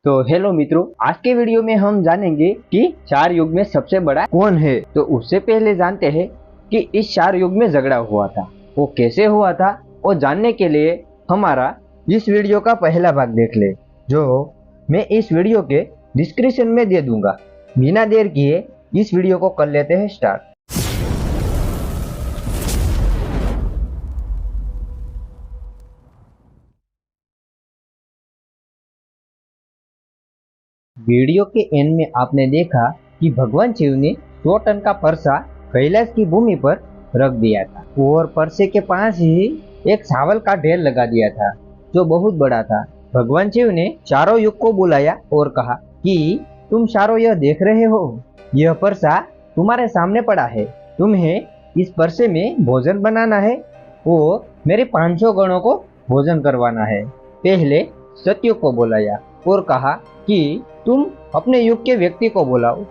तो हेलो मित्रों, आज के वीडियो में हम जानेंगे कि चार युग में सबसे बड़ा कौन है। तो उससे पहले जानते हैं कि इस चार युग में झगड़ा हुआ था, वो कैसे हुआ था, और जानने के लिए हमारा इस वीडियो का पहला भाग देख ले, जो मैं इस वीडियो के डिस्क्रिप्शन में दे दूंगा। बिना देर किए इस वीडियो को कर लेते हैं स्टार्ट। वीडियो के एंड में आपने देखा कि भगवान शिव ने 100 टन का परसा कैलाश की भूमि पर रख दिया था और परसे के पास ही एक चावल का ढेर लगा दिया था जो बहुत बड़ा था। भगवान शिव ने चारों युग को बुलाया और कहा कि तुम चारों यह देख रहे हो, यह परसा तुम्हारे सामने पड़ा है। तुम्हें इस परसे में भोजन बनाना है और मेरे 500 गणों को भोजन करवाना है। पहले सतयुग को बुलाया और कहा कि तुम अपने युग के व्यक्ति को बुलाओ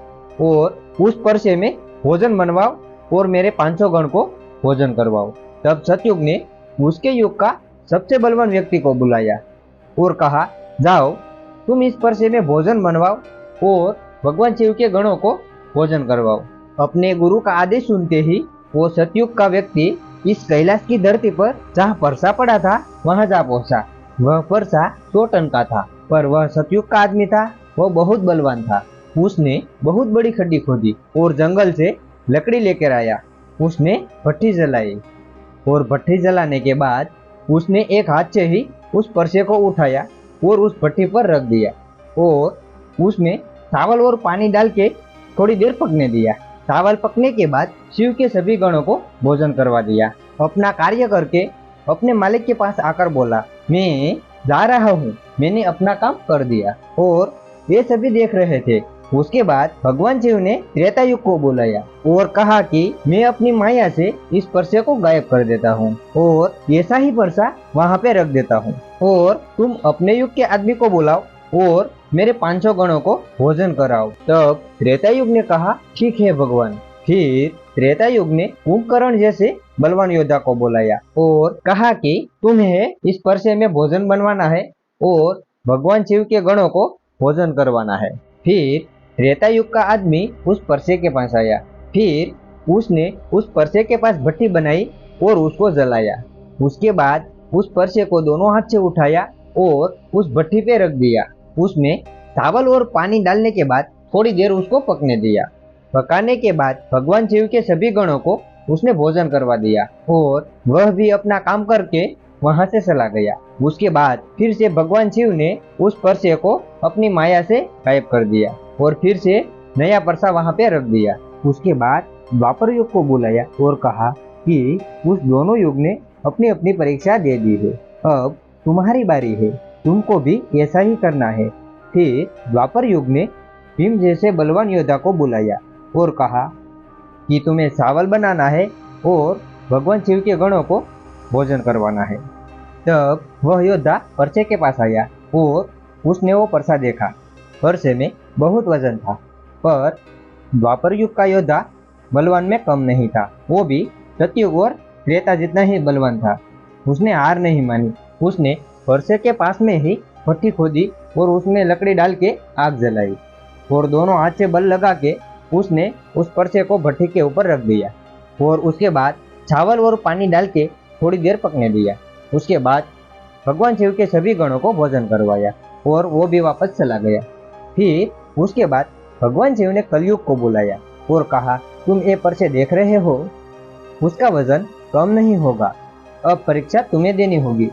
और उस परसे में भोजन बनवाओ और मेरे 500 गण को भोजन करवाओ। तब सतयुग ने उसके युग का सबसे बलवान व्यक्ति को बुलाया और कहा, जाओ तुम इस परसे में भोजन बनवाओ और भगवान शिव के गणों को भोजन करवाओ। अपने गुरु का आदेश सुनते ही वो सतयुग का व्यक्ति इस कैलाश की धरती पर जहाँ परसा पड़ा था वहां जा पहुंचा। वह परसा 100 टन का था, पर वह सतयुग का आदमी था, वह बहुत बलवान था। उसने बहुत बड़ी खड्डी खोदी और जंगल से लकड़ी लेकर आया। उसने भट्टी जलाई और भट्टी जलाने के बाद उसने एक हाथ से ही उस परसे को उठाया और उस भट्टी पर रख दिया और उसमें चावल और पानी डाल के थोड़ी देर पकने दिया। चावल पकने के बाद शिव के सभी गणों को भोजन करवा दिया। अपना कार्य करके अपने मालिक के पास आकर बोला, मैं जा रहा हूँ, मैंने अपना काम कर दिया। और वे सभी देख रहे थे। उसके बाद भगवान शिव ने त्रेता युग को बुलाया और कहा कि मैं अपनी माया से इस परसे को गायब कर देता हूँ और ऐसा ही परसा वहाँ पे रख देता हूँ, और तुम अपने युग के आदमी को बुलाओ और मेरे 500 गणों को भोजन कराओ। तब त्रेता युग ने कहा, ठीक है भगवान। फिर त्रेता युग ने कुंभकर्ण जैसे बलवान योद्धा को बुलाया और कहा कि तुम्हें इस परसे में भोजन बनवाना है और भगवान शिव के गणों को भोजन करवाना है। फिर त्रेता युग का आदमी उस परसे के पास आया। फिर उसने उस परसे के पास भट्टी बनाई और उसको जलाया। उसके बाद उस परसे को दोनों हाथ से उठाया और उस भट्टी पे रख दिया। उसमें चावल और पानी डालने के बाद थोड़ी देर उसको पकने दिया। पकाने के बाद भगवान शिव के सभी गणों को उसने भोजन करवा दिया और वह भी अपना काम करके वहां से चला गया। उसके बाद फिर से भगवान शिव ने उस परसे को अपनी माया से गायब कर दिया और फिर से नया परसा वहां पे रख दिया। उसके बाद द्वापर युग को बुलाया और कहा कि उस दोनों युग ने अपनी अपनी परीक्षा दे दी है, अब तुम्हारी बारी है, तुमको भी ऐसा ही करना है। फिर द्वापर युग ने भीम जैसे बलवान योद्धा को बुलाया और कहा कि तुम्हें चावल बनाना है और भगवान शिव के गणों को भोजन करवाना है। तब वह योद्धा परसे के पास आया और उसने वो परसा देखा। परसे में बहुत वजन था, पर द्वापर युग का योद्धा बलवान में कम नहीं था, वो भी सतयुग और त्रेता जितना ही बलवान था। उसने हार नहीं मानी। उसने परसे के पास में ही भट्टी खोदी और उसमें लकड़ी डाल के आग जलाई और दोनों हाथ से बल लगा के उसने उस परसे को भट्टी के ऊपर रख दिया और उसके बाद चावल और पानी डाल के थोड़ी देर पकने दिया। उसके बाद भगवान शिव के सभी गणों को भोजन करवाया और वो भी वापस चला गया। फिर उसके बाद भगवान शिव ने कलयुग को बुलाया और कहा, तुम ये परसे देख रहे हो, उसका वजन कम नहीं होगा, अब परीक्षा तुम्हें देनी होगी।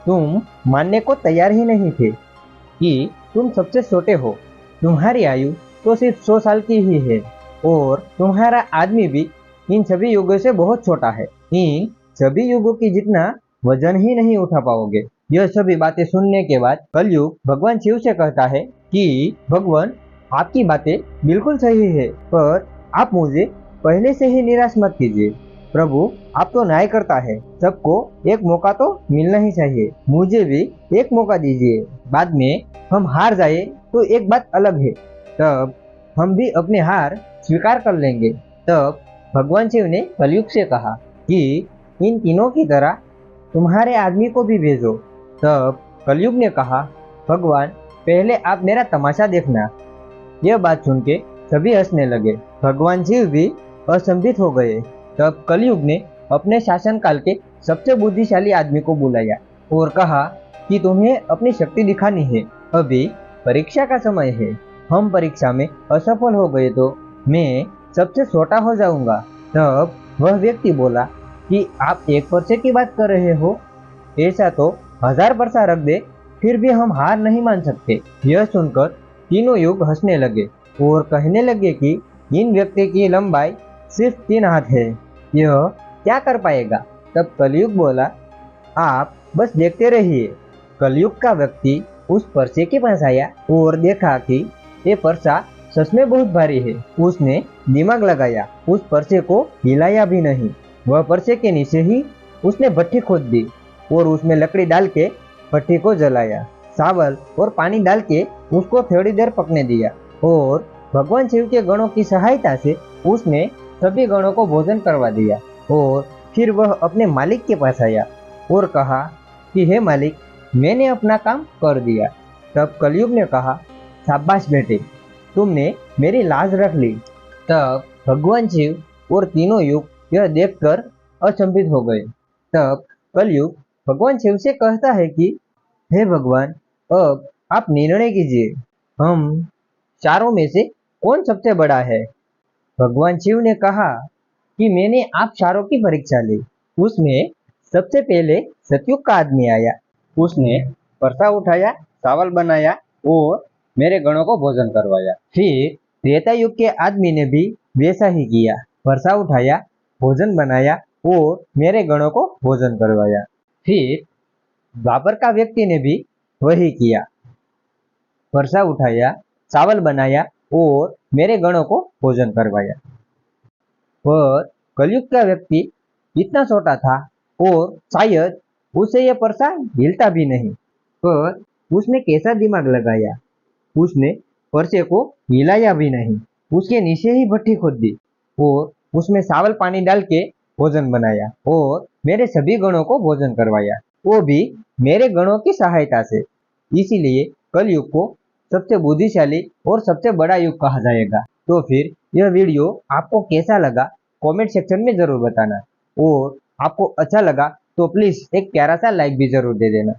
तुम मानने को तैयार ही नहीं थे कि तुम सबसे छोटे हो, तुम्हारी आयु तो सिर्फ 100 साल की ही है और तुम्हारा आदमी भी इन सभी युगों से बहुत छोटा है। इन सभी युगों की जितना वजन ही नहीं उठा पाओगे। यह सभी बातें सुनने के बाद कलयुग भगवान शिव से कहता है कि भगवान, आपकी बातें बिल्कुल सही है, पर आप मुझे पहले से ही निराश मत कीजिए। प्रभु, आप तो न्याय करता है, सबको एक मौका तो मिलना ही चाहिए, मुझे भी एक मौका दीजिए। बाद में हम हार जाए तो एक बात अलग है, तब हम भी अपने हार स्वीकार कर लेंगे। तब भगवान शिव ने कलयुग से कहा कि इन तीनों की तरह तुम्हारे आदमी को भी भेजो। तब कलयुग ने कहा, भगवान, पहले आप मेरा तमाशा देखना। यह बात सुन के सभी हंसने लगे। भगवान शिव भी असंभित हो गए। तब कलयुग ने अपने शासनकाल के सबसे बुद्धिशाली आदमी को बुलाया और कहा कि तुम्हें अपनी शक्ति दिखानी है। अभी परीक्षा का समय है। हम परीक्षा में असफल हो गए तो मैं सबसे छोटा हो जाऊंगा। तब वह व्यक्ति बोला कि आप 1% की बात कर रहे हो, ऐसा तो 1000% रख दे, फिर भी हम हार नहीं मान सकते। यह सुनकर तीनों युग हंसने लगे और कहने लगे कि इन व्यक्ति की लंबाई सिर्फ 3 हाथ है, यह क्या कर पाएगा। तब कलयुग बोला, आप बस देखते रहिए। कलयुग का व्यक्ति उस परसे के पास आया और देखा कि ये परसा सच में बहुत भारी है। उसने दिमाग लगाया, उस परसे को हिलाया भी नहीं। वह परसे के नीचे ही उसने भट्टी खोद दी और उसमें लकड़ी डाल के भट्टी को जलाया। चावल और पानी डाल के उसको थोड़ी देर पकने दिया और भगवान शिव के गणों की सहायता से उसने सभी गणों को भोजन करवा दिया। और फिर वह अपने मालिक के पास आया और कहा कि हे मालिक, मैंने अपना काम कर दिया। तब कलयुग ने कहा, शाबाश बेटे, तुमने मेरी लाज रख ली। तब भगवान शिव और तीनों युग यह देखकर अचंभित हो गए। तब कलयुग भगवान शिव से कहता है कि हे भगवान, अब आप निर्णय कीजिए, हम चारों में से कौन सबसे बड़ा है। भगवान शिव ने कहा कि मैंने आप चारों की परीक्षा ली। उसमें सबसे पहले सतयुग का आदमी आया। उसने परसा उठाया, चावल बनाया और मेरे गणों को भोजन करवाया। फिर त्रेता युग के आदमी ने भी वैसा ही किया, परसा उठाया, भोजन बनाया और मेरे गणों को भोजन करवाया। फिर द्वापर का व्यक्ति ने भी वही किया, परसा उठाया, चावल बनाया और मेरे गणों को भोजन करवाया। पर कलयुग का व्यक्ति इतना छोटा था और शायद उसे यह परसा हिलता भी नहीं। पर उसने कैसा दिमाग लगाया, उसने परसे को हिलाया भी नहीं, उसके नीचे ही भट्टी खोद दी और उसमें चावल पानी डाल के भोजन बनाया और मेरे सभी गणों को भोजन करवाया, वो भी मेरे गणों की सहायता से। इसीलिए कलयुग को सबसे बुद्धिशाली और सबसे बड़ा युग कहा जाएगा। तो फिर यह वीडियो आपको कैसा लगा कमेंट सेक्शन में जरूर बताना और आपको अच्छा लगा तो प्लीज एक प्यारा सा लाइक भी जरूर दे देना।